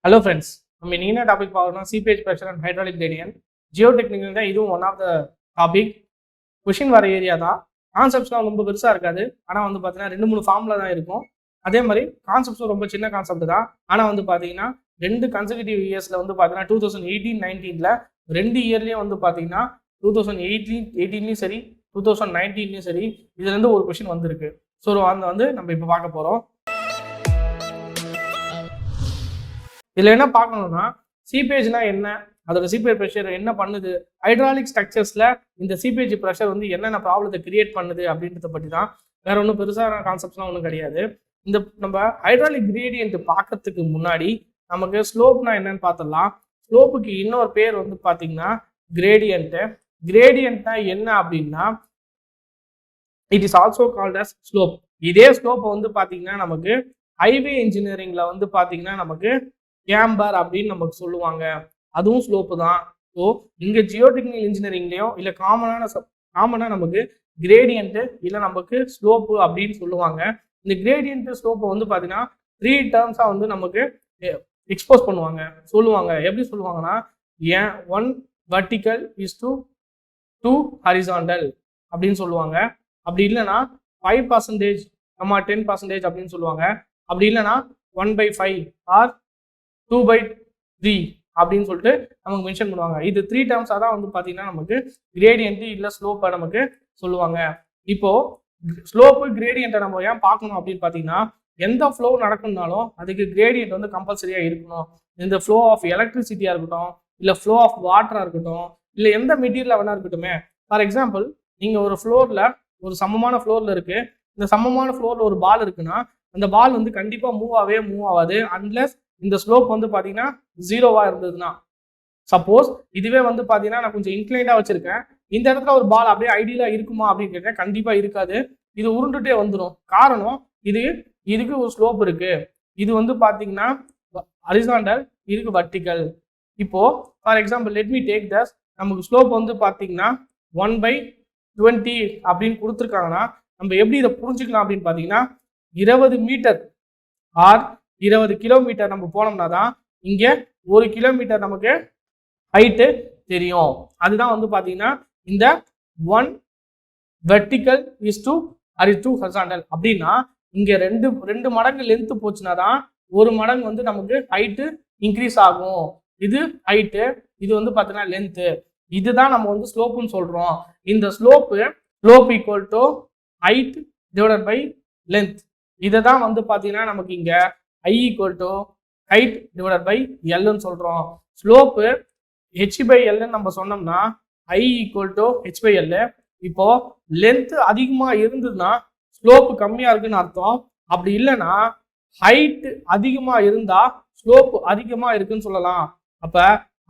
Hello friends, நம்ம இன்னைக்கு என்ன டாபிக் பார்க்கறோம்னா seepage pressure and hydraulic gradient. Geotechnical தான் இதுவும் one of the topic. Question வர ஏரியா தான். கான்செப்ட்ஸ்லாம் ரொம்ப பெருசா இருக்காது. ஆனா வந்து பாத்தீங்கன்னா 2-3 ஃபார்முலா தான் இருக்கும். அதே மாதிரி கான்செப்ட்ஸும் ரொம்ப சின்ன கான்செப்ட் தான். ஆனா வந்து பாத்தீங்கன்னா 2 கன்செக்யூட்டிவ் இயர்ஸ்ல வந்து பாத்தீங்கன்னா 2018-19ல 2 இயர்லயும் வந்து பாத்தீங்கன்னா 2018-18லயும் சரி 2019லயும் சரி இதுல இருந்து ஒரு கொஷின் வந்திருக்கு. ஸோ அந்த வந்து நம்ம இப்போ பார்க்க போறோம். இதுல என்ன பார்க்கணும்னா சீப்பேஜ்னா என்ன, அதோட சீப்பேஜ் ப்ரெஷர் என்ன பண்ணுது, ஹைட்ராலிக் ஸ்ட்ரக்சர்ஸ்ல இந்த சீப்பேஜ் ப்ரெஷர் வந்து என்னென்ன ப்ராப்ளத்தை கிரியேட் பண்ணுது அப்படின்றத பற்றி தான். வேற ஒன்றும் பெருசான கான்செப்ட்ஸ்லாம் ஒன்றும் கிடையாது. இந்த நம்ம ஹைட்ராலிக் கிரேடியன்ட் பார்க்கறதுக்கு முன்னாடி நமக்கு ஸ்லோப்னா என்னன்னு பார்த்துடலாம். ஸ்லோப்புக்கு இன்னொரு பேர் வந்து பார்த்தீங்கன்னா கிரேடியன்ட்டு. கிரேடியன்ட்னா என்ன அப்படின்னா it is also called as slope. இதே ஸ்லோப்பை வந்து பார்த்தீங்கன்னா நமக்கு ஹைவே இன்ஜினியரிங்ல வந்து பார்த்தீங்கன்னா நமக்கு கேம்பர் அப்படின்னு நமக்கு சொல்லுவாங்க. அதுவும் ஸ்லோப்பு தான். ஸோ இங்கே ஜியோடெக்னிக்கல் இன்ஜினியரிங்லேயும் இல்லை காமனாக நமக்கு கிரேடியன்ட்டு இல்லை நமக்கு ஸ்லோப்பு அப்படின்னு சொல்லுவாங்க. இந்த கிரேடியன்ட்டு ஸ்லோப்பை வந்து பார்த்தீங்கன்னா 3 டேர்ம்ஸாக வந்து நமக்கு எக்ஸ்போஸ் பண்ணுவாங்க, சொல்லுவாங்க. எப்படி சொல்லுவாங்கன்னா one vertical is to 2 horizontal அப்படின்னு சொல்லுவாங்க. அப்படி இல்லைன்னா 5% 10% அப்படின்னு சொல்லுவாங்க. அப்படி இல்லைன்னா 1/5 ஆர் 2/3 அப்படின்னு சொல்லிட்டு நமக்கு மென்ஷன் பண்ணுவாங்க. இது 3 டேர்ம்ஸாக தான் வந்து பார்த்தீங்கன்னா நமக்கு கிரேடியன்ட் இல்லை ஸ்லோப்பை நமக்கு சொல்லுவாங்க. இப்போ ஸ்லோப்பு கிரேடியன்ட்டை நம்ம ஏன் பார்க்கணும் அப்படின்னு பார்த்தீங்கன்னா எந்த ஃப்ளோ நடக்கணும்னாலும் அதுக்கு கிரேடியன்ட் வந்து கம்பல்சரியாக இருக்கணும். இந்த ஃப்ளோ ஆஃப் எலக்ட்ரிசிட்டியாக இருக்கட்டும், இல்லை ஃப்ளோ ஆஃப் வாட்டராக இருக்கட்டும், இல்லை எந்த மெட்டீரியலாக வேணா இருக்கட்டுமே. ஃபார் எக்ஸாம்பிள் நீங்கள் ஒரு ஃப்ளோரில் ஒரு சமமான ஃப்ளோரில் இருக்கு, இந்த சமமான ஃப்ளோரில் ஒரு பால் இருக்குன்னா அந்த பால் வந்து கண்டிப்பாக மூவ் ஆகாது அன்லெஸ் இந்த ஸ்லோப் வந்து பார்த்தீங்கன்னா 0வா இருந்ததுன்னா. சப்போஸ் இதுவே வந்து பார்த்தீங்கன்னா நான் கொஞ்சம் இன்க்ளைண்டா வச்சிருக்கேன், இந்த இடத்துல ஒரு பால் அப்படியே ஐடியலா இருக்குமா அப்படின்னு கேட்டேன், கண்டிப்பா இருக்காது. இது உருண்டுட்டே வந்துடும். காரணம் இதுக்கு ஒரு ஸ்லோப் இருக்கு. இது வந்து பார்த்தீங்கன்னா ஹரிசாண்டல், இதுக்கு வர்டிக்கல். இப்போ for example let me take this. நமக்கு ஸ்லோப் வந்து பார்த்தீங்கன்னா 1/20 அப்படின்னு கொடுத்துருக்காங்கன்னா நம்ம எப்படி இதை புரிஞ்சுக்கலாம் அப்படின்னு பார்த்தீங்கன்னா 20 மீட்டர் ஆர் 20 கிலோமீட்டர் நம்ம போனோம்னா தான் இங்க 1 கிலோமீட்டர் நமக்கு ஹைட்டு தெரியும். அதுதான் வந்து பாத்தீங்கன்னா இந்த 1 வெர்டிக்கல் இஸ் டு 2 ஹரிசாண்டல் அப்படின்னா இங்க ரெண்டு மடங்கு லென்த் போச்சுன்னா தான் 1 மடங்கு வந்து நமக்கு ஹைட்டு இன்க்ரீஸ் ஆகும். இது ஹைட்டு, இது வந்து பாத்தீங்கன்னா லென்த்து. இதுதான் நம்ம வந்து ஸ்லோப்புன்னு சொல்றோம். இந்த slope equal to height divided by length. இதை தான் வந்து பாத்தீங்கன்னா நமக்கு இங்க I equal to height divided by L ன்னு சொல்றோம். ஸ்லோப்பு h/L நம்ம சொன்னோம்னா I equal to h/L. இப்போ லென்த் அதிகமா இருந்ததுன்னா ஸ்லோப்பு கம்மியா இருக்குன்னு அர்த்தம். அப்படி இல்லைன்னா ஹைட் அதிகமா இருந்தா ஸ்லோப் அதிகமா இருக்குன்னு சொல்லலாம். அப்ப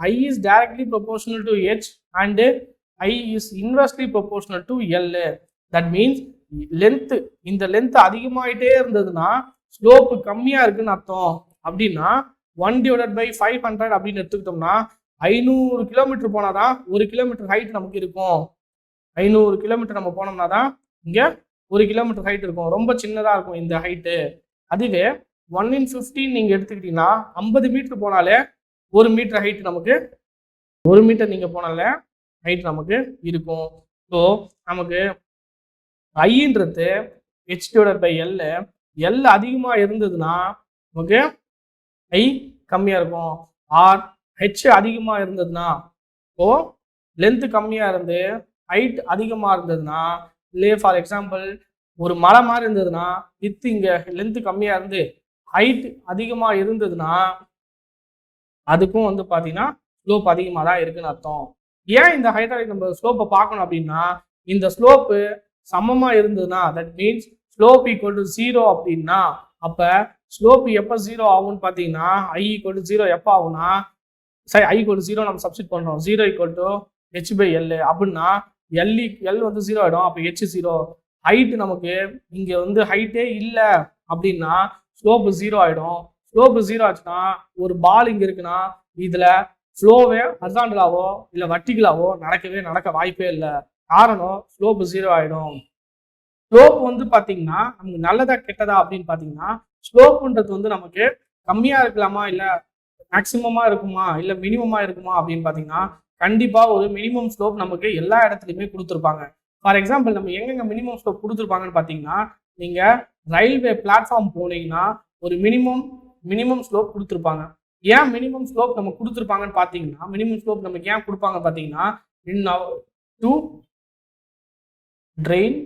I is directly proportional to h and I is inversely proportional to L. That means length, இந்த லென்த் அதிகமாயிட்டே இருந்ததுன்னா ஸ்லோப்பு கம்மியா இருக்குன்னு அர்த்தம். அப்படின்னா 1/500 அப்படின்னு எடுத்துக்கிட்டோம்னா 500 கிலோமீட்டர் போனாதான் 1 கிலோமீட்டர் ஹைட் நமக்கு இருக்கும். 500 கிலோமீட்டர் நம்ம போனோம்னா தான் இங்க 1 கிலோமீட்டர் ஹைட் இருக்கும். ரொம்ப சின்னதா இருக்கும் இந்த ஹைட்டு. அதுவே 1/15 நீங்க எடுத்துக்கிட்டீங்கன்னா 50 மீட்டர் போனாலே 1 மீட்டர் ஹைட் நமக்கு, 1 மீட்டர் நீங்க போனாலே ஹைட் நமக்கு இருக்கும். ஸோ நமக்கு ஐன்றது h/L. L அதிகமா இருந்ததுன்னா நமக்கு I கம்மியா இருக்கும். ஆர் ஹெச் அதிகமா இருந்ததுன்னா, இப்போ லென்த் கம்மியா இருந்து ஹைட் அதிகமா இருந்ததுன்னா, இல்லை ஃபார் எக்ஸாம்பிள் ஒரு மலை மாதிரி இருந்ததுன்னா வித் இங்க லென்த் கம்மியா இருந்து ஹைட் அதிகமா இருந்ததுன்னா அதுக்கும் வந்து பாத்தீங்கன்னா ஸ்லோப் அதிகமா தான் இருக்குன்னு அர்த்தம். ஏன் இந்த ஹைட்ராலிக் நம்ம ஸ்லோப்பை பார்க்கணும் அப்படின்னா இந்த ஸ்லோப்பு சமமா இருந்ததுன்னா that means slope equal to 0 அப்படின்னா அப்ப ஸ்லோப் எப்போ 0 ஆகும்னு பார்த்தீங்கன்னா I ஈக்குவல் டு 0 எப்போ ஆகும்னா சரி I ஈக்குவல் டு 0 நம்ம சப்ஸ்டிட் பண்றோம். 0 ஈக்குவல் டு h/L அப்படின்னா L வந்து 0 ஆயிடும். அப்போ h 0. ஹைட் நமக்கு இங்க வந்து ஹைட்டே இல்லை அப்படின்னா ஸ்லோப் 0 ஆயிடும். ஸ்லோப் 0 ஆச்சுன்னா ஒரு பால் இங்க இருக்குன்னா இதுல ஃப்ளோவே ஹரிசாண்டலாவோ இல்லை வர்டிகலாவோ நடக்க வாய்ப்பே இல்லை. காரணம் ஸ்லோப் 0 ஆயிடும். ஸ்லோப் வந்து பாத்தீங்கன்னா நமக்கு நல்லதா கெட்டதா அப்படின்னு பாத்தீங்கன்னா ஸ்லோப்ன்றது வந்து நமக்கு கம்மியா இருக்கலாமா இல்ல மேக்சிமமா இருக்குமா இல்லை மினிமமா இருக்குமா அப்படின்னு பார்த்தீங்கன்னா கண்டிப்பா ஒரு மினிமம் ஸ்லோப் நமக்கு எல்லா இடத்துலையுமே கொடுத்துருப்பாங்க. ஃபார் எக்ஸாம்பிள் நம்ம எங்கெங்க மினிமம் ஸ்லோப் கொடுத்துருப்பாங்கன்னு பார்த்தீங்கன்னா, நீங்க ரயில்வே பிளாட்ஃபார்ம் போனீங்கன்னா ஒரு மினிமம் ஸ்லோப் கொடுத்துருப்பாங்க. ஏன் மினிமம் ஸ்லோப் நம்ம கொடுத்துருப்பாங்கன்னு பார்த்தீங்கன்னா, மினிமம் ஸ்லோப் நமக்கு ஏன் கொடுப்பாங்க பார்த்தீங்கன்னா, டு ட்ரெயின்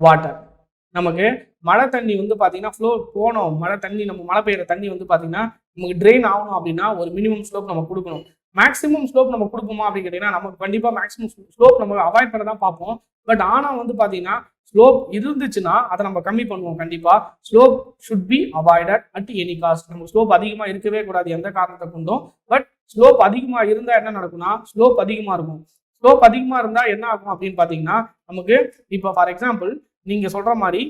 வாட்டர். நமக்கு மழை தண்ணி வந்து பார்த்தீங்கன்னா ஃப்ளோ போனோம், மழை தண்ணி நம்ம மழை பெய்யுற தண்ணி வந்து பார்த்தீங்கன்னா நமக்கு ட்ரெயின் ஆகணும் அப்படின்னா ஒரு மினிமம் ஸ்லோப் நம்ம கொடுக்கணும். மேக்ஸிமம் ஸ்லோப் நம்ம கொடுப்போமா அப்படின்னு கேட்டீங்கன்னா நமக்கு கண்டிப்பாக மேக்ஸிமம் ஸ்லோப் நம்ம அவாய்ட் பண்ண தான் பார்ப்போம். பட் ஆனால் வந்து பார்த்தீங்கன்னா ஸ்லோப் இருந்துச்சுன்னா அதை நம்ம கம்மி பண்ணுவோம். கண்டிப்பாக slope should be avoided at any cost. நம்ம ஸ்லோப் அதிகமாக இருக்கவே கூடாது எந்த காரணத்தை கொண்டும். பட் ஸ்லோப் அதிகமாக இருந்தால் என்ன நடக்கும்னா ஸ்லோப் அதிகமாக இருக்கும். ஸ்லோப் அதிகமாக இருந்தால் என்ன ஆகும் அப்படின்னு பார்த்தீங்கன்னா நமக்கு இப்போ ஃபார் எக்ஸாம்பிள் நீங்க சொல்ற மாதிரி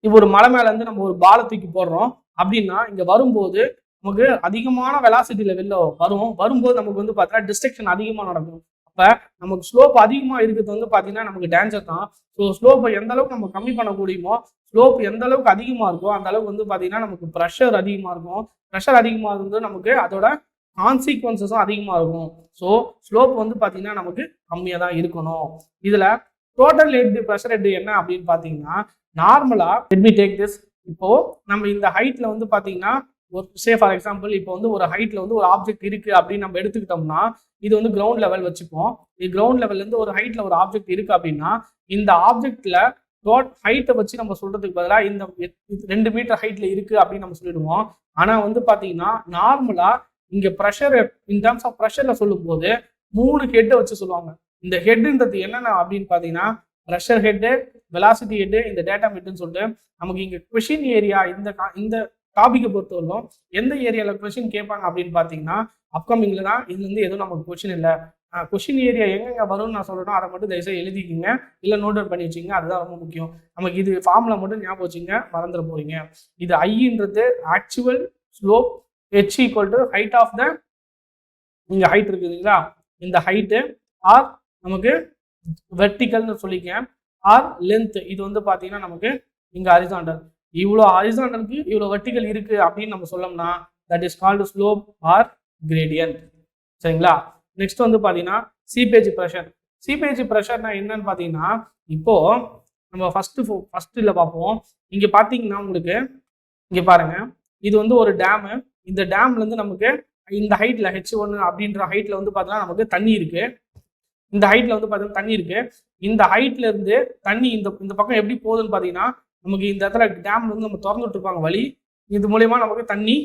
இப்போ ஒரு மலை மேல இருந்து நம்ம ஒரு பாலை தூக்கி போடுறோம் அப்படின்னா இங்க வரும்போது நமக்கு அதிகமான வெலாசிட்டியில வெளில வரும்போது நமக்கு வந்து பார்த்தீங்கன்னா டிஸ்ட்ரக்ஷன் அதிகமாக நடக்கும். அப்ப நமக்கு ஸ்லோப் அதிகமாக இருக்கிறது வந்து பார்த்தீங்கன்னா நமக்கு டேஞ்சர் தான். ஸோ ஸ்லோப்பை எந்த அளவுக்கு நம்ம கம்மி பண்ண முடியுமோ, ஸ்லோப் எந்த அளவுக்கு அதிகமாக இருக்கோ அந்த அளவுக்கு வந்து பார்த்தீங்கன்னா நமக்கு ப்ரெஷர் அதிகமாக இருக்கும். ப்ரெஷர் அதிகமாக இருந்து நமக்கு அதோட கான்சிக்வன்சஸும் அதிகமாக இருக்கும். ஸோ ஸ்லோப் வந்து பார்த்தீங்கன்னா நமக்கு கம்மியாக தான் இருக்கணும். இதுல டோட்டல் ஹெட் ப்ரெஷர் ஹெட் என்ன அப்படின்னு பார்த்தீங்கன்னா நார்மலா லெட் மீ டேக் திஸ். இப்போ நம்ம இந்த ஹைட்ல வந்து பார்த்தீங்கன்னா ஒரு சே ஃபார் எக்ஸாம்பிள் இப்போ வந்து ஒரு ஹைட்ல வந்து ஒரு ஆப்ஜெக்ட் இருக்கு அப்படின்னு நம்ம எடுத்துக்கிட்டோம்னா இது வந்து கிரவுண்ட் லெவல் வச்சுப்போம். இது கிரவுண்ட் லெவல்ல இருந்து ஒரு ஹைட்ல ஒரு ஆப்ஜெக்ட் இருக்கு அப்படின்னா இந்த ஆப்ஜெக்ட்ல ஹைட்டை வச்சு நம்ம சொல்றதுக்கு பதிலாக இந்த 2 மீட்டர் ஹைட்ல இருக்கு அப்படின்னு நம்ம சொல்லிடுவோம். ஆனா வந்து பாத்தீங்கன்னா நார்மலா இங்க ப்ரெஷர் இன் டர்ம்ஸ் ஆஃப் ப்ரெஷர்ல சொல்லும் போது 3 ஹெட்டை வச்சு சொல்லுவாங்க. இந்த ஹெட்ன்றது என்னென்ன அப்படின்னு பார்த்தீங்கன்னா ப்ரெஷர் ஹெட்டு, வெலாசிட்டி ஹெட்டு, இந்த டேட்டா ஹெட்டுன்னு சொல்லிட்டு நமக்கு இங்கே கொஷின் ஏரியா இந்த டாபிக்கை பொறுத்தவரைக்கும் எந்த ஏரியாவில் கொஷின் கேட்பாங்க அப்படின்னு பார்த்தீங்கன்னா அப்கமிங்ல தான். இதுல இருந்து எதுவும் நமக்கு கொஷின் இல்லை. கொஷின் ஏரியா எங்கெங்க வரும்னு நான் சொல்றேன், அதை மட்டும் தயவுசெய்து எழுதிக்கிங்க, இல்லை நோட் அவுட் பண்ணி வச்சுங்க. அதுதான் ரொம்ப முக்கியம். நமக்கு இது ஃபார்முலா மட்டும் ஞாபகம் வச்சுங்க, மறந்துட போறீங்க. இது ஐன்றது actual slope, H equal to height of the இங்க ஹைட் இருக்குதுங்களா, இந்த ஹைட்டு ஆர் நமக்கு வெர்டிகல்னு சொல்லிக்க ஆர் லென்த். இது வந்து பார்த்தீங்கன்னா நமக்கு இங்கே ஹரிசாண்டல். இவ்வளோ ஹரிசாண்டலுக்கு இவ்வளோ வெர்டிகல் இருக்கு அப்படின்னு நம்ம சொல்லணும்னா that is called slope or gradient. சரிங்களா? நெக்ஸ்ட் வந்து பார்த்தீங்கன்னா சீபேஜ் ப்ரெஷர். சீபேஜ் ப்ரெஷர்னா என்னன்னு பார்த்தீங்கன்னா இப்போ நம்ம ஃபர்ஸ்ட்ல பார்ப்போம். இங்கே பார்த்தீங்கன்னா உங்களுக்கு இங்கே பாருங்க, இது வந்து ஒரு டேமு. இந்த டேம்ல இருந்து நமக்கு இந்த ஹைட்ல H1 அப்படின்ற ஹைட்ல வந்து பார்த்தீங்கன்னா நமக்கு தண்ணி இருக்கு. இந்த ஹைட்ல வந்து பார்த்தீங்கன்னா தண்ணி இருக்கு. இந்த ஹைட்ல இருந்து தண்ணி இந்த பக்கம் எப்படி போகுதுன்னு பார்த்தீங்கன்னா நமக்கு இந்த இடத்துல டேம்ல இருந்து நம்ம திறந்து விட்டுருப்பாங்க வழி. இது மூலயமா நமக்கு தண்ணி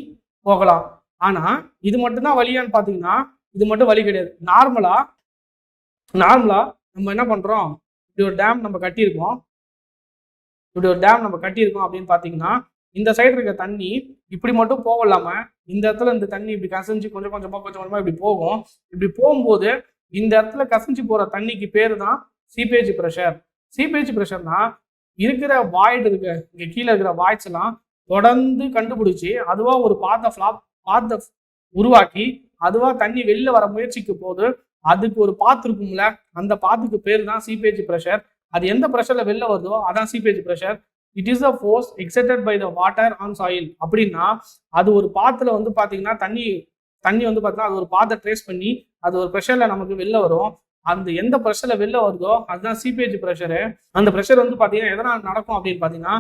போகலாம். ஆனா இது மட்டும்தான் வழியான்னு பார்த்தீங்கன்னா இது மட்டும் வழி கிடையாது. நார்மலா நம்ம என்ன பண்றோம், இப்படி ஒரு டேம் நம்ம கட்டியிருக்கோம். அப்படின்னு பார்த்தீங்கன்னா இந்த சைடு இருக்க தண்ணி இப்படி மட்டும் போகலாம இந்த இடத்துல இந்த தண்ணி இப்படி கசைஞ்சு கொஞ்சம் கொஞ்சமா இப்படி போகும். இப்படி போகும்போது இந்த இடத்துல கசைஞ்சு போற தண்ணிக்கு பேரு தான் சீபேஜ் ப்ரெஷர். சீபேஜ் ப்ரெஷர்னா இருக்கிற வாய்டு இருக்கு, இங்க கீழே இருக்கிற வாய்ட்ஸ் எல்லாம் தொடர்ந்து கண்டுபிடிச்சி அதுவா ஒரு பாத்தை உருவாக்கி அதுவா தண்ணி வெளில வர முயற்சிக்கு போது அதுக்கு ஒரு பாத்து இருக்கும்ல, அந்த பாத்துக்கு பேரு தான் சீபேஜ் ப்ரெஷர். அது எந்த ப்ரெஷர்ல வெளில வருதோ அதான் seepage pressure. It is a force exerted by the water on soil. அப்படின்னா அது ஒரு பாத்துல வந்து பாத்தீங்கன்னா தண்ணி வந்து பாத்தீங்கன்னா அது ஒரு பாத்தை ட்ரேஸ் பண்ணி அது ஒரு ப்ரெஷர்ல நமக்கு வெளில வரும். அந்த எந்த ப்ரெஷர்ல வெளில வருதோ அதுதான் சீபேஜ் ப்ரெஷரு. அந்த ப்ரெஷர் வந்து பாத்தீங்கன்னா எதனால் நடக்கும் அப்படின்னு பாத்தீங்கன்னா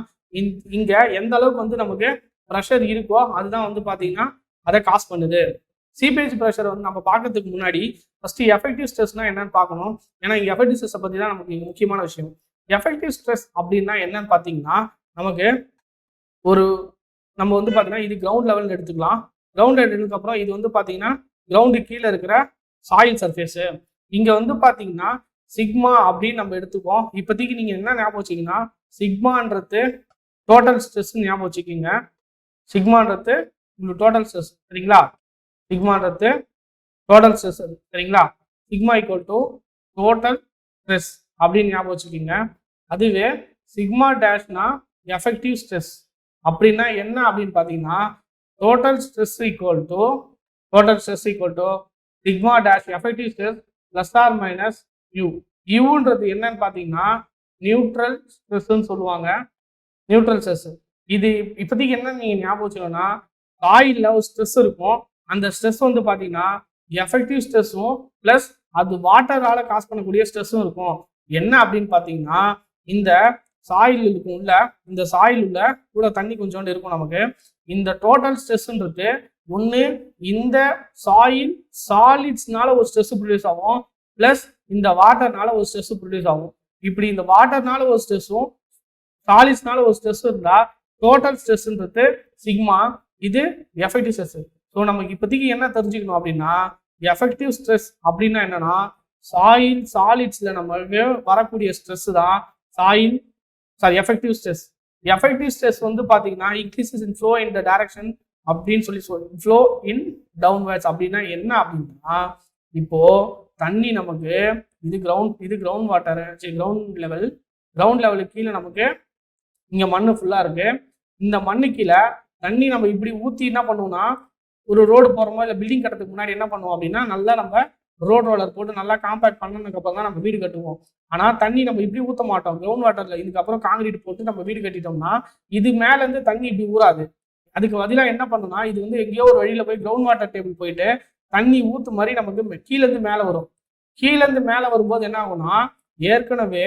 இங்க எந்த அளவுக்கு வந்து நமக்கு ப்ரெஷர் இருக்கோ அதுதான் வந்து பாத்தீங்கன்னா அதை காஸ் பண்ணுது. சீபேஜ் ப்ரெஷர் வந்து நம்ம பார்க்கறதுக்கு முன்னாடி ஃபர்ஸ்ட் எஃபெக்டிவ் ஸ்ட்ரெஸ்னா என்னன்னு பார்க்கணும். ஏன்னா இங்க எஃபெக்டிவ் ஸ்ட்ரெஸ் பத்தி தான் நமக்கு முக்கியமான விஷயம். எஃபெக்டிவ் ஸ்ட்ரெஸ் அப்படின்னா என்னன்னு பார்த்தீங்கன்னா நமக்கு நம்ம வந்து பார்த்தீங்கன்னா இது கிரவுண்ட் லெவல்னு எடுத்துக்கலாம். கிரவுண்ட் லெவலுக்கு அப்புறம் இது வந்து பார்த்தீங்கன்னா கிரவுண்டு கீழே இருக்கிற சாயில் சர்ஃபேஸு. இங்கே வந்து பார்த்தீங்கன்னா சிக்மா அப்படின்னு நம்ம எடுத்துப்போம். இப்போதைக்கு நீங்கள் என்ன ஞாபகம் வச்சிங்கன்னா சிக்மான்றது டோட்டல் ஸ்ட்ரெஸ் ஞாபகம் வச்சுக்கிங்க. சிக்மான்றது உங்களுக்கு டோட்டல் ஸ்ட்ரெஸ், சரிங்களா? சிக்மான்றது டோட்டல் ஸ்ட்ரெஸ், சரிங்களா? Sigma equal to total stress அப்படின்னு ஞாபகம் வச்சுக்கிங்க. அதுவே சிக்மா டேஷ்னா எஃபெக்டிவ் ஸ்ட்ரெஸ். அப்படின்னா என்ன அப்படின்னு பார்த்தீங்கன்னா total stress equal to sigma dash effective stress plus or minus U. யூன்றது என்னன்னு பார்த்தீங்கன்னா நியூட்ரல் ஸ்ட்ரெஸ்ன்னு சொல்லுவாங்க. நியூட்ரல் ஸ்ட்ரெஸ் இது இப்போதைக்கு என்ன நீங்கள் ஞாபகம் வச்சுக்கணும்னா சாயில்ல ஒரு ஸ்ட்ரெஸ் இருக்கும். அந்த ஸ்ட்ரெஸ் வந்து பாத்தீங்கன்னா எஃபெக்டிவ் ஸ்ட்ரெஸ்ஸும் பிளஸ் அது வாட்டரால காஸ் பண்ணக்கூடிய ஸ்ட்ரெஸ்ஸும் இருக்கும். என்ன அப்படின்னு பாத்தீங்கன்னா இந்த சாயில் இருக்கும்ல, இந்த சாயில் உள்ள கூட தண்ணி கொஞ்சோண்டு இருக்கும் நமக்கு. இந்த டோட்டல் ஸ்ட்ரெஸ்ன்றது ஒன்று இந்த சாயில் சாலிட்ஸ்னால ஒரு ஸ்ட்ரெஸ் ப்ரொடியூஸ் ஆகும், பிளஸ் இந்த வாட்டர்னால ஒரு ஸ்ட்ரெஸ் ப்ரொடியூஸ் ஆகும். இப்படி இந்த வாட்டர்னால ஒரு ஸ்ட்ரெஸ்ஸும் சாலிட்ஸ்னால ஒரு ஸ்ட்ரெஸ் இருந்தா டோட்டல் ஸ்ட்ரெஸ்ன்றது சிக்மா, இது எஃபெக்டிவ் ஸ்ட்ரெஸ். ஸோ நமக்கு இப்போதைக்கு என்ன தெரிஞ்சுக்கணும் அப்படின்னா எஃபெக்டிவ் ஸ்ட்ரெஸ் அப்படின்னா என்னன்னா சாயில் சாலிட்ஸ்ல நம்மளுக்கு வரக்கூடிய ஸ்ட்ரெஸ் தான் soil effective stress. Effective stress வந்து பாத்தீங்கன்னா increases in flow in the direction அப்படின்னு சொல்லி ஃப்ளோ இன் டவுன்வர்ட்ஸ் அப்படின்னா என்ன அப்படின்னா இப்போ தண்ணி நமக்கு இது கிரவுண்ட் வாட்டர், கிரவுண்ட் லெவலுக்கு கீழே நமக்கு இங்க மண்ணு ஃபுல்லா இருக்கு. இந்த மண்ணு கீழே தண்ணி நம்ம இப்படி ஊத்தி என்ன பண்ணுவோம்னா ஒரு ரோடு போறோமோ இல்லை பில்டிங் கட்டுறதுக்கு முன்னாடி என்ன பண்ணுவோம் அப்படின்னா நல்லா நம்ம ரோட் ரோலர் போட்டு நல்லா காம்பேக்ட் பண்ணதுக்கு அப்புறம் தான் நம்ம வீடு கட்டுவோம். ஆனா தண்ணி நம்ம இப்படி ஊற்ற மாட்டோம் கிரவுண்ட் வாட்டர்ல. இதுக்கப்புறம் காங்கிரீட் போட்டு நம்ம வீடு கட்டிட்டோம்னா இது மேல இருந்து தண்ணி இப்படி ஊறாது. அதுக்கு பதிலாக என்ன பண்ணுன்னா இது வந்து எங்கேயோ ஒரு வழியில போய் கிரவுண்ட் வாட்டர் டேபிள் போயிட்டு தண்ணி ஊத்து மாதிரி நமக்கு கீழே இருந்து மேலே வரும். கீழே இருந்து மேலே வரும்போது என்ன ஆகும்னா ஏற்கனவே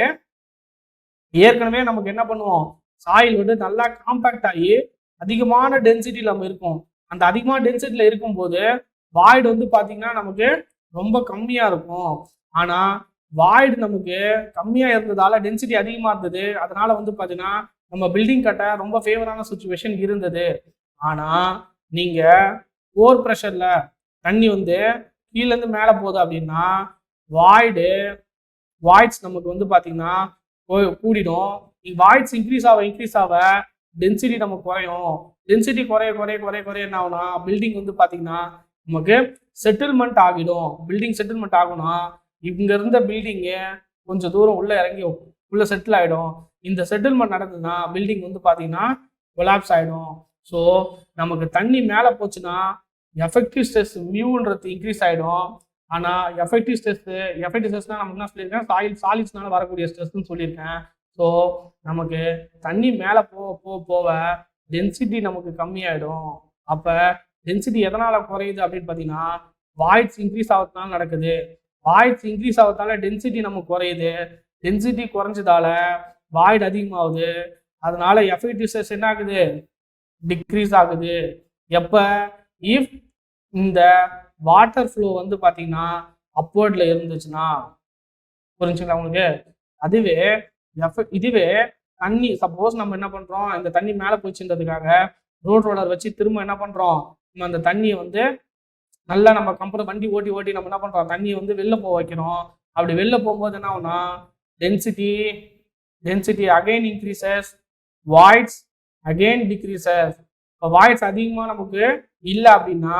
நமக்கு என்ன பண்ணுவோம் சாயில் வந்து நல்லா காம்பேக்ட் ஆகி அதிகமான டென்சிட்டியில் நம்ம இருக்கும். அந்த அதிகமான டென்சிட்டியில் இருக்கும்போது வாய்டு வந்து பார்த்தீங்கன்னா நமக்கு ரொம்ப கம்மியாக இருக்கும். ஆனால் வாய்டு நமக்கு கம்மியாக இருந்ததால டென்சிட்டி அதிகமாக இருந்தது. அதனால வந்து பார்த்தீங்கன்னா நம்ம பில்டிங் கட்ட ரொம்ப ஃபேவரான சுச்சுவேஷன் இருந்தது. ஆனால் நீங்கள் ஓவர் ப்ரெஷரில் தண்ணி வந்து கீழேருந்து மேலே போகுது அப்படின்னா வாய்ட்ஸ் நமக்கு வந்து பார்த்தீங்கன்னா கூடிடும். வாய்ட்ஸ் இன்க்ரீஸ் ஆக டென்சிட்டி நமக்கு குறையும். டென்சிட்டி குறைய என்ன ஆகும்னா பில்டிங் வந்து பார்த்தீங்கன்னா நமக்கு செட்டில்மெண்ட் ஆகிடும். பில்டிங் செட்டில்மெண்ட் ஆகும்னா இங்க இருந்த பில்டிங்கு கொஞ்சம் தூரம் உள்ள இறங்கி உள்ள செட்டில் ஆகிடும். இந்த செட்டில்மெண்ட் நடந்ததுன்னா பில்டிங் வந்து பார்த்தீங்கன்னா கொலாப்ஸ் ஆகிடும். ஸோ நமக்கு தண்ணி மேலே போச்சுன்னா எஃபெக்டிவ் ஸ்ட்ரெஸ் மியூன்றது இன்க்ரீஸ் ஆகிடும். ஆனால் எஃபெக்டிவ் ஸ்ட்ரெஸ்னா நம்ம என்ன சொல்லியிருக்கேன் சாலிட்ஸ்னால வரக்கூடிய ஸ்ட்ரெஸ்ன்னு சொல்லியிருக்கேன். ஸோ நமக்கு தண்ணி மேலே போக டென்சிட்டி நமக்கு கம்மியாயிடும். அப்போ டென்சிட்டி எதனால குறையுது அப்படின்னு பார்த்தீங்கன்னா வாய்ட்ஸ் இன்க்ரீஸ் ஆகிறதுனால நடக்குது. வாய்ட்ஸ் இன்க்ரீஸ் ஆகிறதுனால டென்சிட்டி நமக்கு குறையுது. டென்சிட்டி குறைஞ்சதால வாய்டு அதிகமாகுது. அதனால எஃபெக்டிவ் ஸ்ட்ரெஸ் என்ன ஆகுது டிக்ரீஸ் ஆகுது. எப்போ இஃப் இந்த வாட்டர் ஃப்ளோ வந்து பார்த்தீங்கன்னா அப்வர்ட்ல இருந்துச்சுன்னா புரிஞ்சுங்களா உங்களுக்கு. இதுவே தண்ணி சப்போஸ் நம்ம என்ன பண்றோம் இந்த தண்ணி மேலே போச்சுன்றதுக்காக ரோட் ரோலர் வச்சு திரும்ப என்ன பண்றோம் நம்ம அந்த தண்ணியை வந்து நல்லா நம்ம வண்டி ஓட்டி நம்ம என்ன பண்றோம் தண்ணியை வந்து வெளில போக வைக்கிறோம். அப்படி வெளில போகும்போது என்ன ஆகும்னா density again increases, voids again decreases. இப்போ வாய்ட்ஸ் அதிகமாக நமக்கு இல்லை அப்படின்னா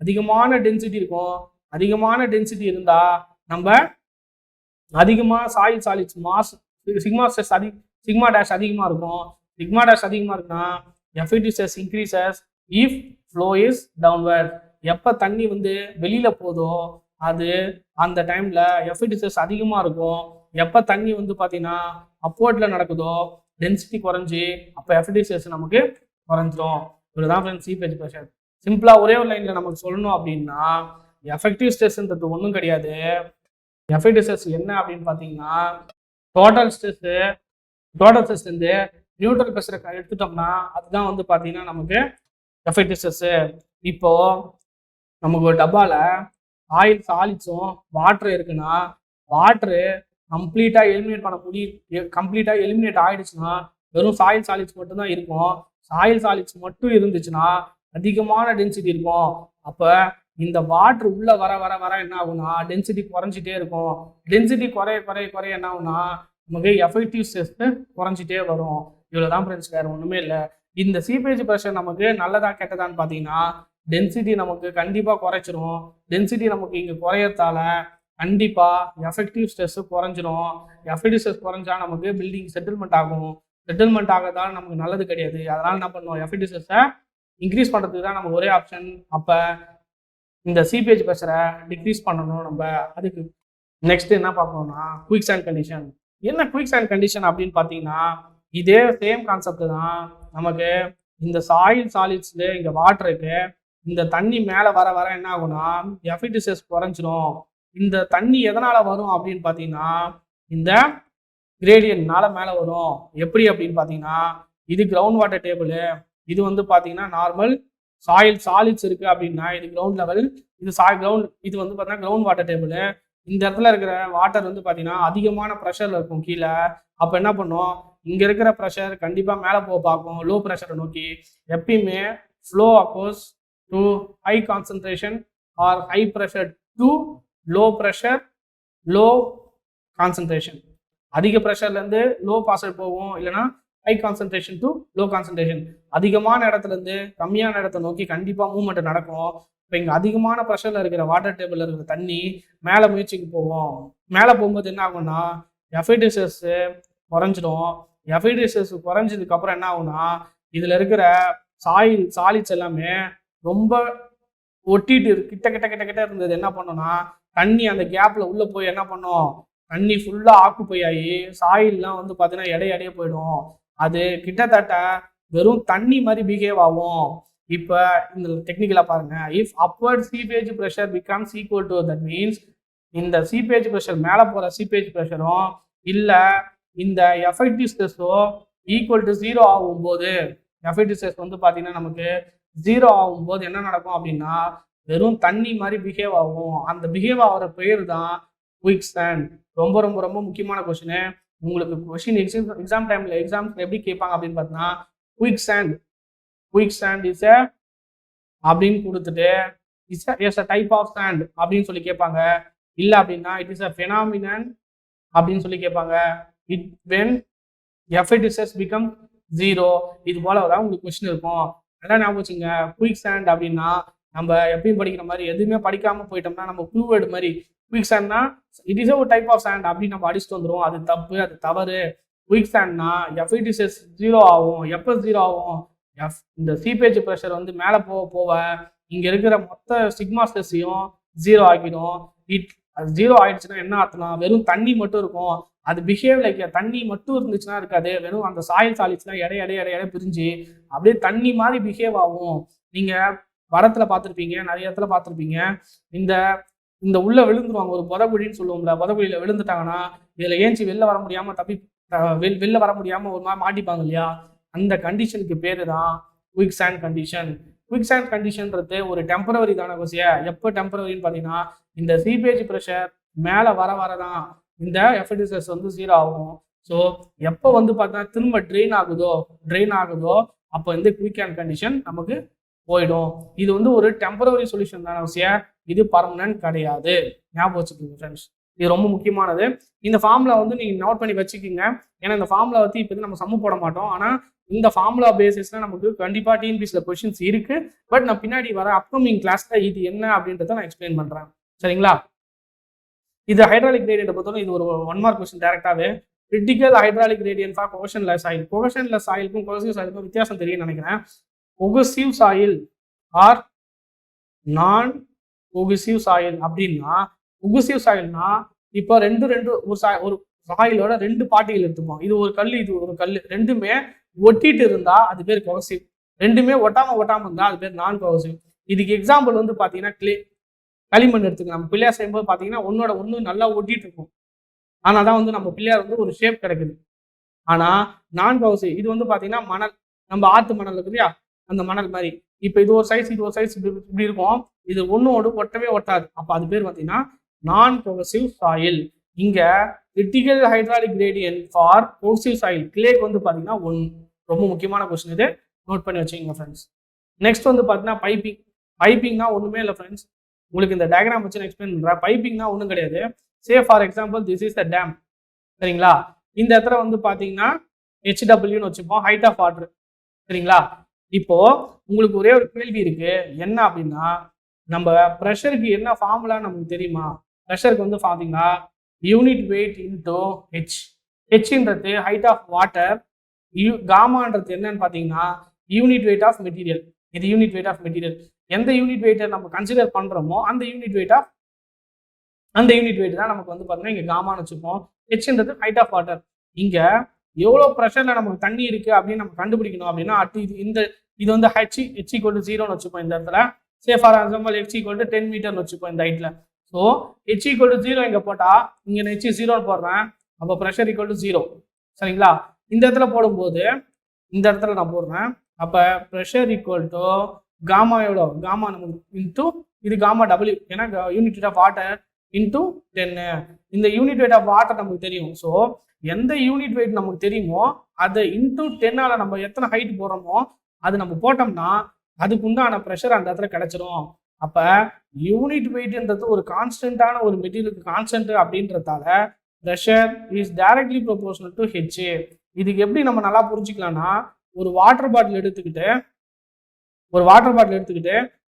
அதிகமான டென்சிட்டி இருக்கும். அதிகமான டென்சிட்டி இருந்தா நம்ம அதிகமாக சாலிட்ஸ் மாஸ் சிக்மா டேஷ் அதிகமாக இருக்கும். சிக்மா டேஷ் அதிகமாக இருக்குன்னா effective stress increases if flow is downward. எப்போ தண்ணி வந்து வெளியில போதோ அது அந்த டைம்ல எஃபெக்டிவ் ஸ்ட்ரெஸ் அதிகமாக இருக்கும். எப்போ தண்ணி வந்து பார்த்தீங்கன்னா அப்வர்ட்ல நடக்குதோ டென்சிட்டி குறைஞ்சி அப்போ எஃபெக்டிவ் ஸ்ட்ரெஸ் நமக்கு குறைஞ்சிரும். இதுதான் ஃப்ரெண்ட்ஸ் சீபேஜ் ப்ரெஷர். சிம்பிளா ஒரே ஒரு லைன்ல நமக்கு சொல்லணும் அப்படின்னா எஃபெக்டிவ் ஸ்ட்ரெஸ்ன்றது ஒன்றும் கிடையாது. எஃபெக்டிவ் ஸ்ட்ரெஸ் என்ன அப்படின்னு பார்த்தீங்கன்னா டோட்டல் ஸ்ட்ரெஸ் வந்து நியூட்ரல் ப்ரெஷரை எடுத்துட்டோம்னா அதுதான் வந்து பார்த்தீங்கன்னா நமக்கு எஃபெக்டிவ் ஸ்ட்ரெஸ். இப்போ நமக்கு ஒரு டப்பால ஆயில் சாலிட்ஸும் வாட்டர் இருக்குன்னா வாட்டரு கம்ப்ளீட்டா எலிமினேட் ஆயிடுச்சுன்னா வெறும் சாலிட்ஸ் மட்டும்தான் இருக்கும். சாலிட்ஸ் மட்டும் இருந்துச்சுன்னா அதிகமான டென்சிட்டி இருக்கும். அப்ப இந்த வாட்டர் உள்ள வர என்ன ஆகும்னா டென்சிட்டி குறைஞ்சிட்டே இருக்கும். டென்சிட்டி குறைய என்ன ஆகும்னா நமக்கு எஃபெக்டிவ் ஸ்ட்ரெஸ் குறைஞ்சிட்டே வரும். இவ்வளவுதான் ஃப்ரெண்ட்ஸ், வேற ஒண்ணுமே இல்லை. இந்த சீபேஜ் ப்ரெஷர் நமக்கு நல்லதா கெட்டதான்னு பார்த்தீங்கன்னா டென்சிட்டி நமக்கு கண்டிப்பா குறைச்சிரும். டென்சிட்டி நமக்கு இங்க குறையறதால கண்டிப்பா எஃபெக்டிவ் ஸ்ட்ரெஸ் குறைஞ்சிரும். எஃபெக்டிவ் ஸ்ட்ரெஸ் குறைஞ்சா நமக்கு பில்டிங் செட்டில்மெண்ட் ஆகும். செட்டில்மெண்ட் ஆகிறதால நமக்கு நல்லது கிடையாது. அதனால என்ன பண்ணுவோம் எஃபெக்டிவ் ஸ்ட்ரெஸ்ஸை இன்க்ரீஸ் பண்ணுறதுக்கு தான் நமக்கு ஒரே ஆப்ஷன். அப்போ இந்த சீபேஜ் ப்ரெஷரை டிக்ரீஸ் பண்ணணும் நம்ம. அதுக்கு நெக்ஸ்ட் என்ன பார்க்கணும்னா குயிக் சாண்ட் கண்டிஷன். என்ன குயிக் சாண்ட் கண்டிஷன் அப்படின்னு பார்த்தீங்கன்னா இதே சேம் கான்செப்ட் தான். நமக்கு இந்த சாயில் சாலிட்ஸ்ல இங்க வாட்டர் இருக்கு. இந்த தண்ணி மேல வர வர என்ன ஆகும்னா எஃபிடிசஸ் குறைஞ்சிரும். இந்த தண்ணி எதனால வரும் அப்படின்னு பாத்தீங்கன்னா இந்த கிரேடியன்ட்னால மேல வரும். எப்படி அப்படின்னு பாத்தீங்கன்னா இது கிரவுண்ட் வாட்டர் டேபிள், இது வந்து பாத்தீங்கன்னா நார்மல் சாயில் சாலிட்ஸ் இருக்கு அப்படின்னா இது கிரவுண்ட் லெவல், இது கிரவுண்ட், இது வந்து பாத்தீங்கன்னா கிரவுண்ட் வாட்டர் டேபிள். இந்த இடத்துல இருக்கிற வாட்டர் வந்து பாத்தீங்கன்னா அதிகமான ப்ரெஷர்ல இருக்கும் கீழே. அப்ப என்ன பண்ணும், இங்க இருக்கிற ப்ரெஷர் கண்டிப்பா மேல போக பார்க்கும் லோ ப்ரெஷரை நோக்கி. எப்பயுமே flow occurs to high concentration or high pressure to low pressure low concentration. அதிக ப்ரெஷர்ல இருந்து லோ ப்ரெஷர் போகும், இல்லைன்னா high concentration to low concentration. அதிகமான இடத்துல இருந்து கம்மியான இடத்தை நோக்கி கண்டிப்பா மூவ்மெண்ட் நடக்கும். இப்போ இங்க அதிகமான ப்ரெஷர்ல இருக்கிற வாட்டர் டேபிள்ல இருக்கிற தண்ணி மேல முயற்சிக்கு போகும். மேல போகும்போது என்ன ஆகும்னா எஃபிடிசஸ் குறைஞ்சிடும். எஃபிடிசஸ் குறைஞ்சதுக்கு அப்புறம் என்ன ஆகும்னா இதுல இருக்கிற சாலிட்ஸ் எல்லாமே ரொம்ப ஒட்டிட்டு கிட்ட கிட்ட கிட்ட கிட்ட இருந்தது என்ன பண்ணும்னா தண்ணி அந்த கேப்ல உள்ள போய் என்ன பண்ணும், தண்ணி ஃபுல்லா ஆக்குப்பை ஆகி சாயில்லாம் வந்து பாத்தீங்கன்னா எடையே போயிடும். அது கிட்டத்தட்ட வெறும் தண்ணி மாதிரி பிஹேவ் ஆகும். இப்ப இந்த டெக்னிக்கலா பாருங்க, if upward seepage pressure becomes equal to, that means இந்த சீபேஜ் ப்ரெஷர் மேல போற சீபேஜ் ப்ரெஷரும் இல்ல இந்த எஃபெக்டிவ் ஸ்ட்ரெஸோ ஈக்குவல் டு 0 ஆகும்போது, எஃபெக்டிவ் ஸ்ட்ரெஸ் வந்து பாத்தீங்கன்னா நமக்கு 0 ஆகும்போது என்ன நடக்கும் அப்படின்னா வெறும் தண்ணி மாதிரி பிஹேவ் ஆகும். அந்த பிஹேவ் ஆகிற பேர் தான் குயிக் சாண்ட். ரொம்ப ரொம்ப ரொம்ப முக்கியமான கொஸ்டின். உங்களுக்கு கொஸ்டின் எக்ஸாம் டைம்ல எக்ஸாம்ஸ் எப்படி கேட்பாங்க அப்படின்னு பார்த்தீங்கன்னா குயிக் சாண்ட் இஸ் எ அப்படின்னு கொடுத்துட்டு is a type of sand அப்படின்னு சொல்லி கேட்பாங்க. இல்ல அப்படின்னா இட் இஸ் அ phenomenon அப்படின்னு சொல்லி கேட்பாங்க. இட் வென் எஃபிடிசஸ் பிகம் 0 இது போல தான் உங்களுக்கு கொஸ்டின் இருக்கும். அதெல்லாம் ஞாபகம் வச்சுங்க. குயிக் சாண்ட் அப்படின்னா நம்ம எப்பயும் படிக்கிற மாதிரி எதுவுமே படிக்காம போயிட்டோம்னா நம்ம க்ளூவேர்டு மாதிரி குயிக் சாண்ட்னா இட் இஸ் ஒரு டைப் ஆஃப் சாண்ட் அப்படின்னு நம்ம அடிச்சுட்டு வந்துடும். அது தப்பு, அது தவறு. குயிக் சாண்ட்னா எஃபிடிசஸ் 0 ஆகும். எப்போ 0 ஆகும், இந்த சீபேஜ் ப்ரெஷர் வந்து மேலே போக போக இங்க இருக்கிற மொத்த சிக்மா ஸ்ட்ரெஸ்ஸையும் 0 ஆக்கிடும். அது 0 ஆயிடுச்சுன்னா என்ன ஆகுதுன்னா வெறும் தண்ணி மட்டும் இருக்கும். அது பிஹேவ் லைக் தண்ணி மட்டும் இருந்துச்சுன்னா இருக்காது, வெறும் அந்த சாயில் சாலிட்ஸ்லாம் எடை பிரிஞ்சு அப்படியே தண்ணி மாதிரி பிஹேவ் ஆகும். நீங்க படத்துல பார்த்துருப்பீங்க, நிறைய இடத்துல பார்த்துருப்பீங்க. இந்த இந்த உள்ள விழுந்துருவாங்க, ஒரு புதகுழின்னு சொல்லுவோம்ல, புதகுழியில விழுந்துட்டாங்கன்னா இதுல ஏஞ்சி வெளில வர முடியாம வெளில வர முடியாம ஒரு மாதிரி மாட்டிப்பாங்க இல்லையா, அந்த கண்டிஷனுக்கு பேரு தான் quick sand condition. Quick sand கண்டிஷன்றது ஒரு டெம்பரவரி தானே கொசியா. எப்போ டெம்பரவரின்னு பார்த்தீங்கன்னா இந்த சீபேஜ் ப்ரெஷர் மேலே வர வரதான் இந்த எஃபிடிசஸ் வந்து 0 ஆகும். ஸோ எப்போ வந்து பார்த்தீங்கன்னா திரும்ப ட்ரெயின் ஆகுதோ அப்போ இந்த குயிக் சாண்ட் கண்டிஷன் நமக்கு போயிடும். இது வந்து ஒரு டெம்பரவரி சொல்யூஷன் தானே கொசியா, இது பர்மனன்ட் கிடையாது. ஞாபகம் வச்சுக்கோங்க ஃப்ரெண்ட்ஸ், இது ரொம்ப முக்கியமானது. இந்த ஃபார்முலா வந்து நீங்க நோட் பண்ணி வச்சுக்கோங்க. ஏன்னா இந்த ஃபார்முலா வச்சு இப்போ நம்ம சம்மு போட மாட்டோம். ஆனா இந்த ஃபார்முலா பேசிஸ்ல நமக்கு கண்டிப்பா டிஎன்பிஎஸ்சில கொஸ்டின்ஸ் இருக்கு. பட் நான் பின்னாடி வர அப்கமிங் கிளாஸ்ல இது என்ன அப்படின்றத நான் எக்ஸ்பிளைன் பண்றேன். சரிங்களா? இது ஹைட்ராலிக் கிரேடியன்ட் பொறுத்தவரை இது ஒரு 1 மார்க் கொஸ்டின் டைரக்டாவே. Critical hydraulic gradient for cohesionless oil. Cohesionless ஆயிலுக்கும் கோஹெசிவ் சாயிலுக்கும் வித்தியாசம் தெரியும் நினைக்கிறேன். Cohesive soil or non cohesive soil அப்படின்னா, கோஹெசிவ் சாயில்னா இப்போ ஒரு சாயிலோட 2 பார்ட்டிகள் எடுத்துப்போம். இது ஒரு கல், இது ஒரு கல், ரெண்டுமே ஒட்டிட்டு இருந்தா அது பேர் கோஹெசிவ். ரெண்டுமே ஒட்டாம இருந்தா அது பேர் நான் கோஹெசிவ். இதுக்கு எக்ஸாம்பிள் வந்து பாத்தீங்கன்னா களிமண் எடுத்துக்கலாம். நம்ம பிள்ளையார் செய்யும்போது பாத்தீங்கன்னா ஒன்னோட ஒண்ணு நல்லா ஒட்டிட்டு இருக்கும். ஆனா தான் வந்து நம்ம பிள்ளையார் வந்து ஒரு ஷேப் கிடைக்குது. ஆனா நான் கோஹெசிவ் இது வந்து பாத்தீங்கன்னா மணல், நம்ம ஆத்து மணல் இருக்கு இல்லையா, அந்த மணல் மாதிரி. இப்ப இது ஒரு சைஸ், இது ஒரு சைஸ், இப்படி இருக்கும். இது ஒன்னோடு ஒட்டவே ஒட்டாது. அப்ப அது பேர் பாத்தீங்கன்னா நான் கோஹெசிவ் சாயில். இங்க critical hydraulic gradient for cohesive soil கிளேக்கு வந்து பாத்தீங்கன்னா 1. ரொம்ப முக்கியமான கொஸ்டின், இது நோட் பண்ணி வச்சுக்கோங்க ஃப்ரெண்ட்ஸ். நெக்ஸ்ட் வந்து பாத்தீங்கன்னா பைப்பிங்னா ஒண்ணுமே இல்லை ஃப்ரெண்ட்ஸ். உங்களுக்கு இந்த டயக்ராம் வச்சு நான் எக்ஸ்பிளைன் பண்றேன். பைப்பிங்னா ஒன்றும் கிடையாது. Say for example this is the dam. சரிங்களா? இந்த இடத்துல வந்து பாத்தீங்கன்னா HWன்னு வச்சுப்போம், ஹைட் ஆஃப் வாட்டர். சரிங்களா? இப்போ உங்களுக்கு ஒரே ஒரு கேள்வி இருக்கு, என்ன அப்படின்னா நம்ம ப்ரெஷருக்கு என்ன ஃபார்முலா நமக்கு தெரியுமா? ப்ரெஷருக்கு வந்து பாத்தீங்கன்னா யூனிட் வெயிட் இன்டூ ஹெச். ஹெச்ன்றது ஹைட் ஆஃப் வாட்டர், காமான்றது என்னன்னு பாத்தீங்கன்னா யூனிட் வெயிட் ஆஃப் மெட்டீரியல். இது யூனிட் வெயிட் ஆஃப் மெட்டீரியல். எந்த யூனிட் வெயிட்டை நம்ம கன்சிடர் பண்றோமோ அந்த யூனிட் வெயிட் தான் நமக்கு வந்து பாத்தீங்கன்னா இங்க காமான்னு வச்சுப்போம். ஹெச்ன்றது ஹைட் ஆஃப் வாட்டர். இங்க எவ்வளவு ப்ரெஷர்ல நமக்கு தண்ணி இருக்கு அப்படின்னு நம்ம கண்டுபிடிக்கணும் அப்படின்னா இந்த இது வந்து h = 0ன்னு வச்சுப்போம் இந்த இடத்துல. சே ஃபார் எக்ஸாம்பிள் h = 10 மீட்டர்னு வச்சுப்போம் இந்த ஹைட்ல. ஸோ h = 0 இங்க போட்டா இங்க நான் h 0ன்னு போடுறேன். அப்போ ப்ரெஷர் = 0. சரிங்களா? இந்த இடத்துல போடும்போது இந்த இடத்துல நான் போடுறேன். அப்போ ப்ரெஷர் காமா எவ்வளோ? காமா நமக்கு இன்டூ இது காமா W, ஏன்னா unit weight of water into 10. இந்த யூனிட் வெயிட் ஆஃப் வாட்டர் நமக்கு தெரியும். ஸோ எந்த யூனிட் வெயிட் நமக்கு தெரியுமோ அதை இன்டூ 10ஆல நம்ம எத்தனை ஹைட் போடுறோமோ அது நம்ம போட்டோம்னா அதுக்கு உண்டான ப்ரெஷர் அந்த இடத்துல கிடைச்சிரும். அப்ப யூனிட் வெயிட்ன்றது ஒரு கான்ஸ்டன்டான ஒரு மெட்டீரியலுக்கு கான்ஸ்டன்ட் அப்படின்றதால pressure is directly proportional to H. இதுக்கு எப்படி நம்ம நல்லா புரிஞ்சுக்கலாம்னா, ஒரு வாட்டர் பாட்டில் எடுத்துக்கிட்டு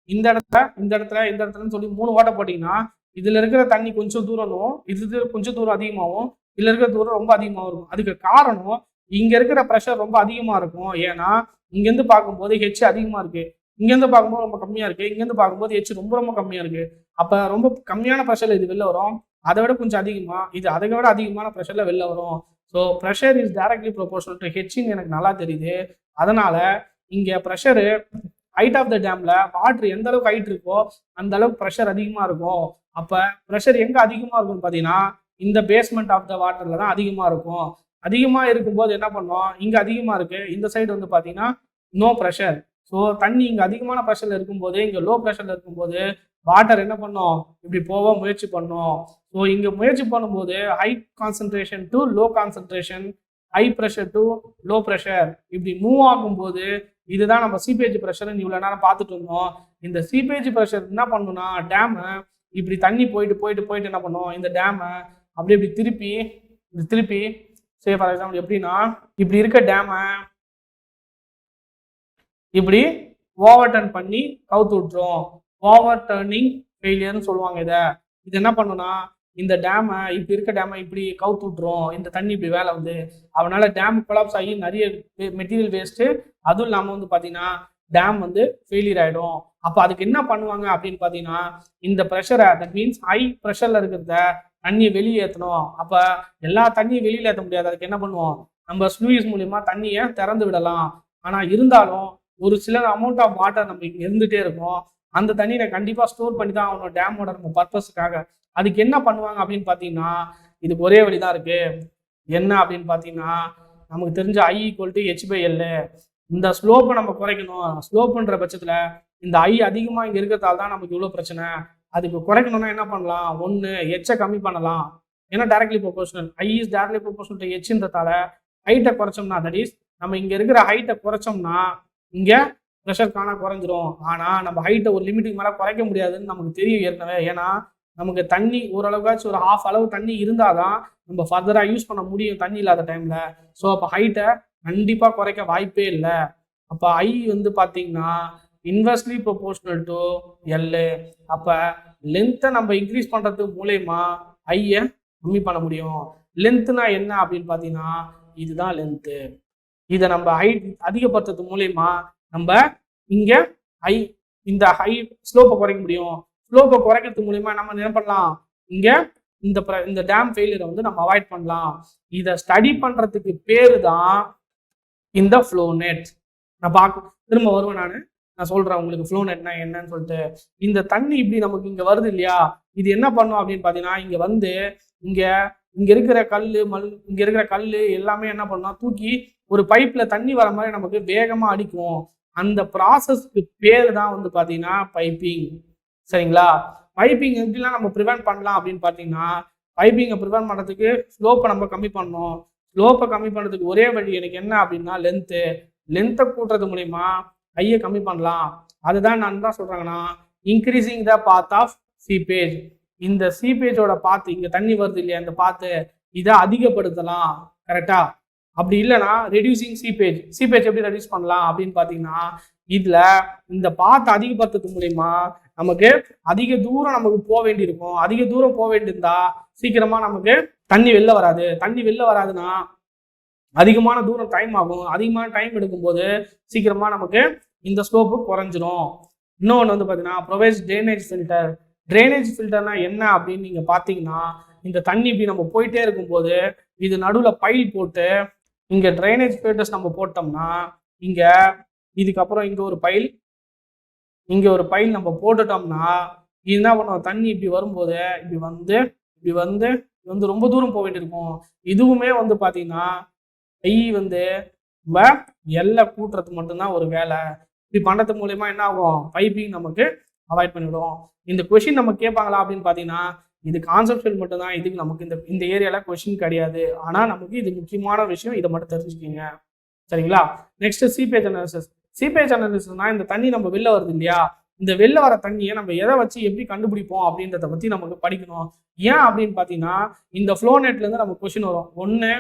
இந்த இடத்துலன்னு சொல்லி 3 வாட்டர் போட்டீங்கன்னா இதுல இருக்கிற தண்ணி கொஞ்சம் தூரமும் இது கொஞ்சம் தூரம் அதிகமாகவும் இதுல இருக்கிற தூரம் ரொம்ப அதிகமாகவும் இருக்கும். அதுக்கு காரணம் இங்க இருக்கிற ப்ரெஷர் ரொம்ப அதிகமா இருக்கும். ஏன்னா இங்கேருந்து பார்க்கும்போது ஹெச் அதிகமா இருக்கு, இங்கேருந்து பார்க்கும்போது ரொம்ப கம்மியா இருக்கு, இங்கேருந்து பார்க்கும்போது ஹெச் ரொம்ப ரொம்ப கம்மியா இருக்கு. அப்ப ரொம்ப கம்மியான ப்ரெஷர்ல இது வெளில வரும், அதை விட கொஞ்சம் அதிகமா இது அதை விட அதிகமான ப்ரெஷர்ல வெளில வரும். So pressure is directly proportional to ஹெச்ன்னு எனக்கு நல்லா தெரியுது. அதனால இங்க ப்ரெஷரு ஹைட் ஆஃப் த டேம்ல வாட்டர் எந்த அளவுக்கு ஹைட் இருக்கோ அந்த அளவுக்கு ப்ரெஷர் அதிகமா இருக்கும். அப்ப ப்ரெஷர் எங்க அதிகமா இருக்கும்னு பாத்தீங்கன்னா இந்த பேஸ்மெண்ட் ஆஃப் த வாட்டர்ல தான் அதிகமா இருக்கும். அதிகமா இருக்கும்போது என்ன பண்ணும், இங்க அதிகமா இருக்கு, இந்த சைடு வந்து பாத்தீங்கன்னா நோ ப்ரெஷர். ஸோ தண்ணி இங்க அதிகமான ப்ரெஷர்ல இருக்கும்போது இங்க லோ ப்ரெஷர்ல இருக்கும்போது வாட்டர் என்ன பண்ணும், இப்படி போக முயற்சி பண்ணும். ஸோ இங்க முயற்சி பண்ணும்போது high concentration to low concentration, high pressure to low pressure இப்படி மூவ் ஆகும்போது இதுதான் நம்ம சீப்பேஜ் ப்ரெஷர்னு இவ்வளவு நேரம் பார்த்துட்டு இருந்தோம். இந்த சீப்பேஜ் ப்ரெஷர் என்ன பண்ணும்னா டேம் இப்படி தண்ணி போயிட்டு என்ன பண்ணும், இந்த டேமை இப்படி திருப்பி சே ஃபார் எக்ஸாம்பிள் எப்படின்னா இப்படி இருக்க டேமை இப்படி ஓவர் டர்ன் பண்ணி கவுத்து விட்டுரும். ஓவர் டர்னிங் ஃபெயிலியர்னு சொல்லுவாங்க. இது என்ன பண்ணுன்னா இந்த டேமை இப்படி இருக்க டேமை இப்படி கவுத்து விட்டுரும். இந்த தண்ணி இப்படி வேலை வந்து அதனால டேம் கொலாப்ஸ் ஆகி நிறைய மெட்டீரியல் வேஸ்ட்டு, அதுவும் இல்லாமல் வந்து பார்த்தீங்கன்னா டேம் வந்து ஃபெயிலியர் ஆகிடும். அப்போ அதுக்கு என்ன பண்ணுவாங்க அப்படின்னு பார்த்தீங்கன்னா இந்த ப்ரெஷரை, தட் மீன்ஸ் ஹை ப்ரெஷரில் இருக்கிறத தண்ணியை வெளியே ஏற்றணும். அப்போ எல்லா தண்ணியும் வெளியில் ஏற்ற முடியாது. அதுக்கு என்ன பண்ணுவோம், நம்ம ஸ்லூயிஸ் மூலியமா தண்ணியை திறந்து விடலாம். ஆனால் இருந்தாலும் ஒரு சில அமௌண்ட் ஆஃப் வாட்டர் நம்ம இங்கே இருந்துகிட்டே இருக்கும். அந்த தண்ணியை கண்டிப்பாக ஸ்டோர் பண்ணி தான் ஆகணும் டேமோட நம்ம பர்பஸுக்காக. அதுக்கு என்ன பண்ணுவாங்க அப்படின்னு பார்த்தீங்கன்னா இதுக்கு ஒரே வழி தான் இருக்கு. என்ன அப்படின்னு பார்த்தீங்கன்னா நமக்கு தெரிஞ்ச I = h/L. இந்த ஸ்லோப்பை நம்ம குறைக்கணும். ஸ்லோப்புன்ற பட்சத்தில் இந்த I அதிகமாக இங்கே இருக்கிறதால தான் நமக்கு இவ்வளோ பிரச்சனை. அதுக்கு குறைக்கணும்னா என்ன பண்ணலாம், ஒன்று ஹெச்சை கம்மி பண்ணலாம். ஏன்னா directly proportional, I is directly proportional to ஹெச்ன்றதால ஹைட்டை குறைச்சோம்னா, தட் இஸ் நம்ம இங்கே இருக்கிற ஹைட்டை குறைச்சோம்னா இங்கே ப்ரெஷர் குறைஞ்சிரும். ஆனால் நம்ம ஹைட்டை ஒரு லிமிட்டுக்கு மேலே குறைக்க முடியாதுன்னு நமக்கு தெரியும் ஏற்கனவே. ஏன்னா நமக்கு தண்ணி ஓரளவுக்காச்சும் ஒரு ½ அளவு தண்ணி இருந்தால் தான் நம்ம ஃபர்தராக யூஸ் பண்ண முடியும் தண்ணி இல்லாத டைமில். ஸோ அப்போ ஹைட்டை கண்டிப்பாக குறைக்க வாய்ப்பே இல்லை. அப்போ I வந்து பார்த்தீங்கன்னா இன்வெர்ஸ்லி ப்ரொபோர்ஷனல் டு L. அப்போ லென்த்தை நம்ம இன்க்ரீஸ் பண்ணுறது மூலயமா ஐயை கம்மி பண்ண முடியும். லென்த்துனா என்ன அப்படின்னு பார்த்தீங்கன்னா இதுதான் லென்த்து. இதை நம்ம ஹைட் அதிகப்படுத்துறது மூலயமா நம்ம இங்கே இந்த ஹை ஸ்லோப்பை குறைக்க முடியும். ஸ்லோப்பை குறைக்கிறது மூலயமா நம்ம என்ன பண்ணலாம், இங்கே இந்த டேம் ஃபெயிலியரை வந்து நம்ம அவாய்ட் பண்ணலாம். இதை ஸ்டடி பண்ணுறதுக்கு பேரு தான் இந்த ஃப்ளோ நெட். நான் திரும்ப வருவேன், நான் சொல்றேன் உங்களுக்கு ஃப்ளோ நெட்னா என்னன்னு சொல்லிட்டு. இந்த தண்ணி இப்படி நமக்கு இங்க வருது இல்லையா, இது என்ன பண்ணும் அப்படின்னு பார்த்தீங்கன்னா இங்க வந்து இங்க இருக்கிற கல் எல்லாமே என்ன பண்ணோம், தூக்கி ஒரு பைப்ல தண்ணி வர மாதிரி நமக்கு வேகமா அடிக்கும். அந்த ப்ராசஸ்க்கு பேர் தான் வந்து பார்த்தீங்கன்னா பைப்பிங். சரிங்களா? பைப்பிங் எப்படிலாம் நம்ம ப்ரிவென்ட் பண்ணலாம் அப்படின்னு பார்த்தீங்கன்னா, பைப்பிங்கை ப்ரிவென்ட் பண்ணுறதுக்கு ஸ்லோப்பை நம்ம கம்மி பண்ணணும். ஸ்லோப்பை கம்மி பண்ணுறதுக்கு ஒரே வழி எனக்கு என்ன அப்படின்னா லென்த்தை கூட்டுறது மூலிமா ஐயை கம்மி பண்ணலாம். அதுதான் நான் என்ன சொல்றாங்கன்னா increasing the path of seepage. இந்த சீப்பேஜோட பாத்து, இங்க தண்ணி வருது இல்லையா இந்த பாத்து, இதை அதிகப்படுத்தலாம். கரெக்டா? அப்படி இல்லைன்னா ரெடியூசிங் சீப்பேஜ் எப்படி ரெடியூஸ் பண்ணலாம் அப்படின்னு பார்த்தீங்கன்னா இதுல இந்த பாத்தை அதிகப்படுத்துறது மூலிமா நமக்கு அதிக தூரம் நமக்கு போக வேண்டியிருக்கும். அதிக தூரம் போக வேண்டியிருந்தா சீக்கிரமா நமக்கு தண்ணி வெளில வராதுன்னா அதிகமான தூரம் டைம் ஆகும். அதிகமான டைம் எடுக்கும்போது சீக்கிரமா நமக்கு இந்த ஸ்லோப்பு குறைஞ்சிரும். இன்னொன்று வந்து பார்த்தீங்கன்னா ப்ரொவைட்ஸ் ட்ரைனேஜ் ஃபில்டர்னா என்ன அப்படின்னு நீங்க பார்த்தீங்கன்னா, இந்த தண்ணி இப்படி நம்ம போயிட்டே இருக்கும்போது இது நடுவில் பைல் போட்டு இங்க ட்ரைனேஜ் ஃபில்டர்ஸ் நம்ம போட்டோம்னா இங்க இதுக்கப்புறம் இங்க ஒரு பைல், இங்க ஒரு பைல் நம்ம போட்டுட்டோம்னா இது என்ன பண்ணுவோம், தண்ணி இப்படி வரும்போது இப்படி வந்து ரொம்ப தூரம் போக வேண்டியிருக்கும். இதுவுமே வந்து பார்த்தீங்கன்னா கை வந்து எல்லை கூட்டுறது மட்டும்தான் ஒரு வேலை. இப்படி பண்றது மூலயமா என்ன ஆகும், பைப்பிங் நமக்கு அவாய்ட் பண்ணிவிடும். இந்த கொஷின் நம்ம கேட்பாங்களா அப்படின்னு பார்த்தீங்கன்னா இது கான்செப்டுவல் மட்டும்தான். இதுக்கு நமக்கு இந்த ஏரியால கொஷின் கிடையாது. ஆனா நமக்கு இது முக்கியமான விஷயம், இதை மட்டும் தெரிஞ்சுக்கிங்க. சரிங்களா? Next seepage analysis. சீபேஜ் அனாலிசிஸ்னா இந்த தண்ணி நம்ம வெளில வருது இல்லையா, இந்த வெளில வர தண்ணியை நம்ம எதை வச்சு எப்படி கண்டுபிடிப்போம் அப்படின்றத பத்தி நமக்கு படிக்கணும். ஏன் அப்படின்னு பார்த்தீங்கன்னா இந்த ஃப்ளோ நெட்ல இருந்து நமக்கு கொஷின் வரும். ஒன்று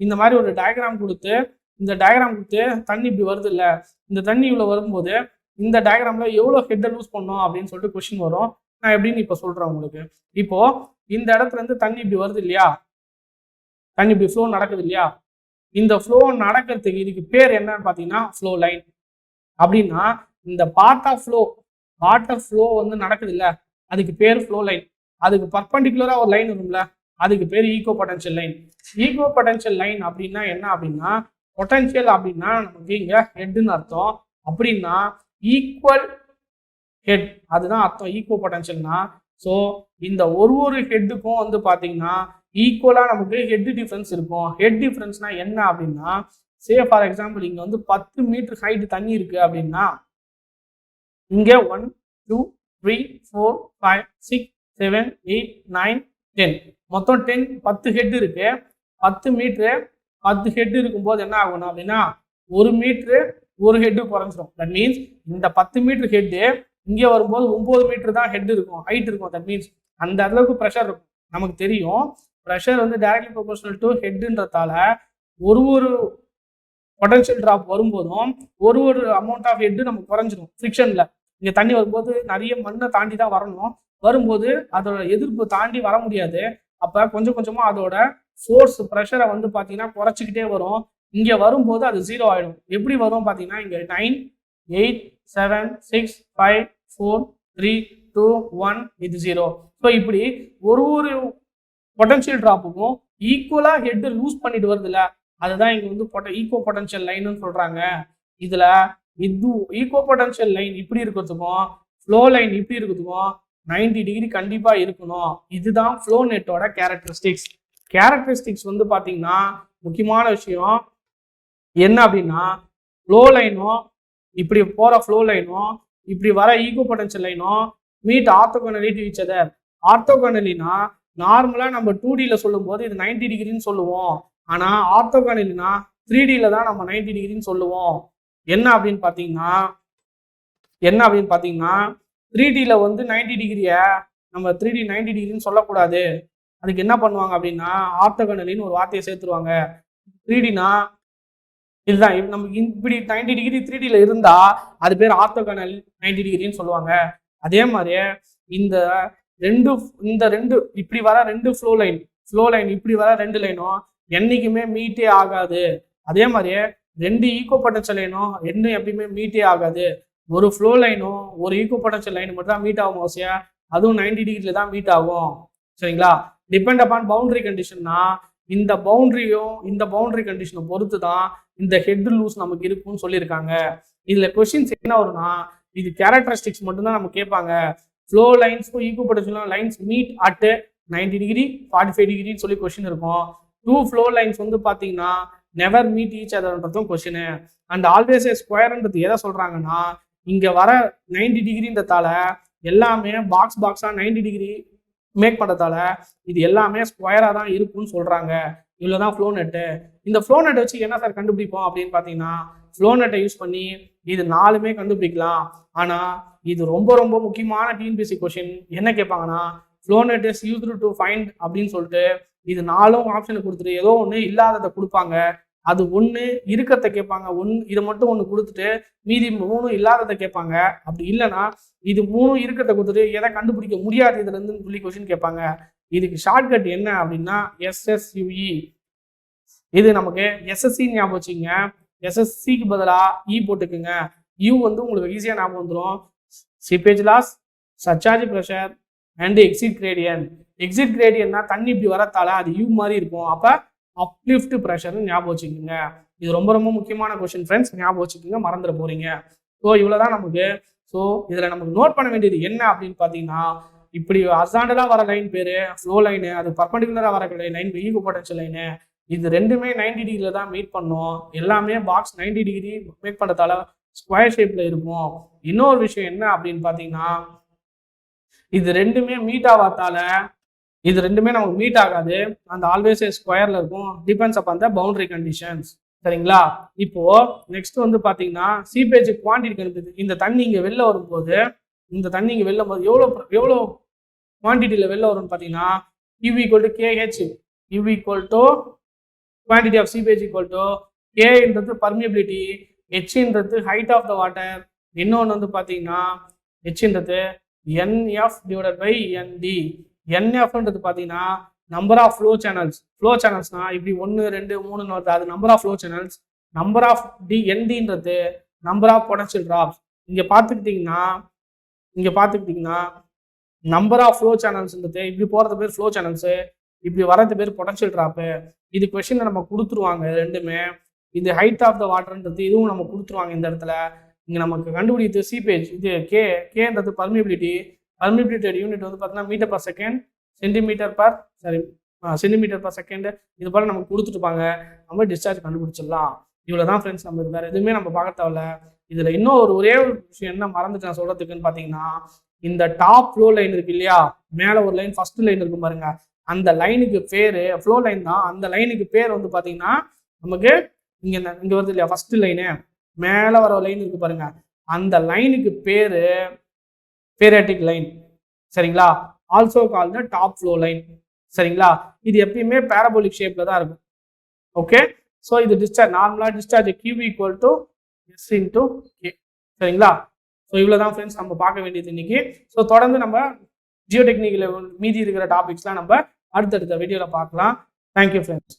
இந்த மாதிரி ஒரு டயக்ராம் கொடுத்து, இந்த டயக்ராம் கொடுத்து தண்ணி இப்படி வருது இல்ல, இந்த தண்ணி இவ்வளவு வரும்போது இந்த டயக்ராம்ல எவ்வளவு ஹெட்டை லூஸ் பண்ணோம் அப்படின்னு சொல்லிட்டு கொஸ்டின் வரும். நான் எப்படின்னு இப்ப சொல்றேன் உங்களுக்கு. இப்போ இந்த இடத்துல இருந்து தண்ணி இப்படி வருது இல்லையா, தண்ணி இப்படி ஃப்ளோ நடக்குது இல்லையா, இந்த ஃப்ளோ நடக்கிறதுக்கு இதுக்கு பேர் என்னன்னு பாத்தீங்கன்னா ஃப்ளோ லைன். அப்படின்னா இந்த வாட்டர் ஃப்ளோ வந்து நடக்குது இல்ல, அதுக்கு பேர் ஃப்ளோ லைன். அதுக்கு பர்பண்டிகுலரா ஒரு லைன் வரும்ல, அதுக்கு பேர் equipotential line. Equipotential line அப்படின்னா என்ன அப்படின்னா, பொட்டன்ஷியல் அப்படின்னா நமக்கு இங்க ஹெட்னு அர்த்தம். அப்படின்னா ஈக்குவல் ஹெட், அதுதான் அர்த்தம் ஈகோ பொட்டன்ஷியல்னா. ஸோ இந்த ஒரு ஹெட்டுக்கும் வந்து பார்த்தீங்கன்னா ஈக்குவலா நமக்கு ஹெட் டிஃபரன்ஸ் இருக்கும். ஹெட் டிஃபரன்ஸ்னா என்ன அப்படின்னா, சே ஃபார் எக்ஸாம்பிள் இங்க வந்து 10 மீட்டர் ஹைட் தண்ணி இருக்கு அப்படின்னா இங்க 1 2 3 4 5 6 7 8 9 10 மொத்தம் 10 ஹெட் இருக்கு. 10 மீட்டரு 10 ஹெட் இருக்கும்போது என்ன ஆகணும் அப்படின்னா 1 மீட்டரு 1 ஹெட்டு குறைஞ்சிரும். தட் மீன்ஸ் இந்த 10 மீட்டர் ஹெட்டு இங்கே வரும்போது 9 மீட்டர் தான் ஹெட் இருக்கும், ஹைட் இருக்கும். தட் மீன்ஸ் அந்த அளவுக்கு ப்ரெஷர் இருக்கும். நமக்கு தெரியும் ப்ரெஷர் வந்து டைரக்ட்லி ப்ரொபோர்ஷனல் டு ஹெட்ன்றதால ஒரு பொட்டன்ஷியல் டிராப் வரும்போதும் ஒரு அமௌண்ட் ஆஃப் ஹெட் நமக்கு குறைஞ்சிரும் ஃப்ரிக்ஷன்ல. இங்கே தண்ணி வரும்போது நிறைய மண்ணை தாண்டி தான் வரணும், வரும்போது அதோட எதிர்ப்பு தாண்டி வர முடியாது. அப்போ கொஞ்சம் கொஞ்சமா அதோட ஃபோர்ஸ் ப்ரெஷரை வந்து பார்த்தீங்கன்னா குறைச்சிக்கிட்டே வரும். இங்கே வரும்போது அது 0 ஆகிடும். எப்படி வரும் பார்த்தீங்கன்னா இங்கே 9 8 7 6 5 4 3 2 1 இது 0. ஸோ இப்படி ஒரு பொட்டன்ஷியல் டிராப்புக்கும் ஈக்குவலா ஹெட் லூஸ் பண்ணிட்டு வருது இல்ல, அதுதான் இங்க வந்து ஈகோ பொட்டன்ஷியல் லைன்னு சொல்றாங்க. இதுல இது ஈகோ பொட்டன்ஷியல் லைன் இப்படி இருக்கிறதுக்கும் ஃப்ளோ லைன் இப்படி இருக்கிறதுக்கும் 90 டிகிரி கண்டிப்பா இருக்கணும். இதுதான் ஃப்ளோ நெட்டோட கேரக்டரிஸ்டிக்ஸ் வந்து பாத்தீங்கன்னா முக்கியமான விஷயம் என்ன அப்படின்னா, ஃப்ளோ லைனும் இப்படி போற ஃப்ளோ லைனும் இப்படி வர ஈகோ பொட்டன்ஷியல் லைனும் meet orthogonally to each other. ஆர்த்தோகனலினா நார்மலா நம்ம 2Dல சொல்லும் போது இது 90 டிகிரின்னு சொல்லுவோம். ஆனா ஆர்த்தோகனலினா 3Dல தான் நம்ம 90 டிகிரின்னு சொல்லுவோம். என்ன அப்படின்னு பாத்தீங்கன்னா 3Dல வந்து 90 டிகிரிய நம்ம 3D 90 டிகிரின்னு சொல்லக்கூடாது. அதுக்கு என்ன பண்ணுவாங்க அப்படின்னா ஆர்த்தோகனலின்னு ஒரு வார்த்தையை சேர்த்துருவாங்க. 3Dனா இதுதான், நமக்கு இப்படி 90 டிகிரி 3Dல இருந்தா அது பேர் ஆர்த்தோகனல் 90 டிகிரின்னு சொல்லுவாங்க. அதே மாதிரி இந்த ரெண்டு இப்படி வர ரெண்டு ஃப்ளோ லைன் இப்படி வர ரெண்டு லைனும் என்னைக்குமே மீட்டே ஆகாது. அதே மாதிரியே ரெண்டு ஈகோ பொட்டன்ஷியல் லைனும் ரெண்டும் எப்பயுமே மீட்டே ஆகாது. ஒரு ஃப்ளோ லைனும் ஒரு ஈகோ பொட்டன்ஷியல் லைன் மட்டும் தான் மீட் ஆகும் அவசியம், அதுவும் 90 டிகிரில தான் மீட் ஆகும். சரிங்களா? டிபெண்ட் அப்பான் பவுண்டரி கண்டிஷன்னா இந்த பவுண்டரி கண்டிஷனை பொறுத்து தான் இந்த ஹெட் லூஸ் நமக்கு இருக்கும்னு சொல்லியிருக்காங்க. இதுல கொஸ்டின்ஸ் என்ன வரும்னா, இது கேரக்டரிஸ்டிக்ஸ் மட்டும்தான் நம்ம கேட்பாங்க. ஃப்ளோ லைன்ஸ்க்கும் equipotential lines meet at 90 degree 45 டிகிரின்னு சொல்லி கொஸ்டின் இருக்கும். 2 ஃப்ளோ லைன்ஸ் வந்து பாத்தீங்கன்னா நெவர் மீட் ஈச் அதர்ன்றதும் கொஸ்டின். அண்ட் ஆல்வேஸ் ஏ ஸ்கொயர்ன்றது எதை சொல்றாங்கன்னா, இங்க வர 90 டிகிரின்றதால எல்லாமே பாக்ஸா 90 டிகிரி மேக் பண்றதால இது எல்லாமே ஸ்கொயரா தான் இருக்கும்னு சொல்றாங்க. இவ்வளவுதான் ஃப்ளோ நெட்டு. இந்த ஃப்ளோ நெட் வச்சு என்ன சார் கண்டுபிடிப்போம் அப்படின்னு பாத்தீங்கன்னா, ஃப்ளோ நெட்டை யூஸ் பண்ணி இது 4மே கண்டுபிடிக்கலாம். ஆனா இது ரொம்ப ரொம்ப முக்கியமான டிஎன்பிஎஸ்சி கொஸ்டின். என்ன கேட்பாங்கன்னா, flow net is used to find அப்படின்னு சொல்லிட்டு இது 4ம் ஆப்ஷனை கொடுத்துட்டு ஏதோ ஒன்று இல்லாததை கொடுப்பாங்க. அது ஒன்று இருக்கிறத கேட்பாங்க, இதை மட்டும் ஒன்று கொடுத்துட்டு மீதி 3 இல்லாததை கேட்பாங்க. அப்படி இல்லைன்னா இது 3 இருக்கிறத கொடுத்துட்டு எதை கண்டுபிடிக்க முடியாது இதுல இருந்து சொல்லி கொஸ்டின் கேட்பாங்க. இதுக்கு ஷார்ட்கட் என்ன அப்படின்னா SSUE. இது நமக்கு SSC ஞாபகம் வச்சுங்க. SSCக்கு பதிலா இ போட்டுக்குங்க. யூ வந்து உங்களுக்கு ஈஸியா ஞாபகம் வந்துடும். Seepage loss, surcharge pressure and exit gradient. Exit கிரேடியன்ட்னா தண்ணி இப்படி வரத்தால அது யூ மாதிரி இருக்கும். அப்ப அப்லிஃப்ட் ப்ரெஷர்னு ஞாபகம் வச்சுக்கோங்க. இது ரொம்ப ரொம்ப முக்கியமான கொஸ்டின் ஃப்ரெண்ட்ஸ், ஞாபகம் வச்சுக்கோங்க, மறந்துட போறீங்க. ஸோ இவ்வளோதான் நமக்கு. ஸோ இதில் நமக்கு நோட் பண்ண வேண்டியது என்ன அப்படின்னு பார்த்தீங்கன்னா, இப்படி ஹரிசாண்டலாக வர லைன் பேர் ஃப்ளோ லைனு, அது பர்பண்டிகுலராக வர லைன் ஈகோ பொட்டன்ஷியல் லைனு. இது ரெண்டுமே 90 டிகிரியில் தான் மீட் பண்ணும். எல்லாமே பாக்ஸ் 90 டிகிரி மேக் பண்ணுறதால ஸ்கொயர் ஷேப்பில் இருக்கும். இன்னொரு விஷயம் என்ன அப்படின்னு பார்த்தீங்கன்னா, இது ரெண்டுமே மீட் ஆகாதால இது ரெண்டுமே நமக்கு மீட் ஆகாது. அந்த ஆல்வேஸ் ஸ்கொயர்ல இருக்கும். Depends upon the boundary conditions. சரிங்களா? இப்போ நெக்ஸ்ட் வந்து பாத்தீங்கன்னா சீபேஜ் குவான்டிட்டி கண்டுபிடிது. இந்த தண்ணி இங்க வெளில வரும்போது எவ்வளோ குவான்டிட்டியில வெளில வரும்னு பாத்தீங்கன்னா U equal to KH. U equal to quantity of seepage equal to K permeability, H height of the water. இன்னொன்று வந்து பாத்தீங்கன்னா H NF divided by ND. NFன்றது பார்த்தீங்கன்னா நம்பர் ஆஃப் ஃப்ளோ சேனல்ஸ்னா இப்படி 1 2 3 வருது, அது number of flow channels. Number of NDன்றது number of potential drops. இங்கே பார்த்துக்கிட்டிங்கன்னா நம்பர் ஆஃப் ஃப்ளோ சேனல்ஸ்ன்றது இப்படி போகிறது பேர் ஃப்ளோ சேனல்ஸு, இப்படி வரது பேர் பொட்டன்ஷியல் ட்ராப்பு. இது கொஸ்டினில் நம்ம கொடுத்துருவாங்க ரெண்டுமே. இது ஹைட் ஆஃப் த வாட்டர்ன்றது இதுவும் நம்ம கொடுத்துருவாங்க இந்த இடத்துல. இங்கே நமக்கு கண்டுபிடித்து சீபேஜ் இது கேன்றது பர்மிபிலிட்டி யூனிட் வந்து பார்த்தீங்கன்னா metre per second, centimetre per second. இது போல நமக்கு கொடுத்துருப்பாங்க. நம்ம டிஸ்சார்ஜ் கண்டுபிடிச்சிடலாம். இவ்வளோதான் ஃப்ரெண்ட்ஸ். நம்ம வேற எதுவுமே நம்ம பார்க்க தேவையில்ல. இதில் இன்னும் ஒரே ஒரு விஷயம் என்ன மறந்துட்டேன் சொல்றதுக்குன்னு பார்த்தீங்கன்னா, இந்த டாப் ஃப்ளோ லைன் இருக்கு இல்லையா, மேலே ஒரு லைன் ஃபர்ஸ்ட் லைன் இருக்கும் பாருங்க, அந்த லைனுக்கு பேரு ஃப்ளோ லைன் தான். அந்த லைனுக்கு பேர் வந்து பார்த்தீங்கன்னா நமக்கு இங்கே வருது இல்லையா ஃபர்ஸ்ட் லைனு, மேலே வர லைன் இருக்கு பாருங்க, அந்த லைனுக்கு பேரு பேரியாடிக் லைன். சரிங்களா? Also call the top flow line. சரிங்களா? இது எப்பயுமே பேரபோலிக் ஷேப்ல தான் இருக்கும். ஓகே, ஸோ இது நார்மலாக discharge Q equal to S into K. சரிங்களா? ஸோ இவ்வளோதான் ஃப்ரெண்ட்ஸ் நம்ம பார்க்க வேண்டியது இன்னைக்கு. ஸோ தொடர்ந்து நம்ம ஜியோ டெக்னிக்கல் மீதி இருக்கிற டாபிக்ஸ்லாம் நம்ம அடுத்தடுத்த வீடியோவில் பார்க்கலாம். Thank you friends.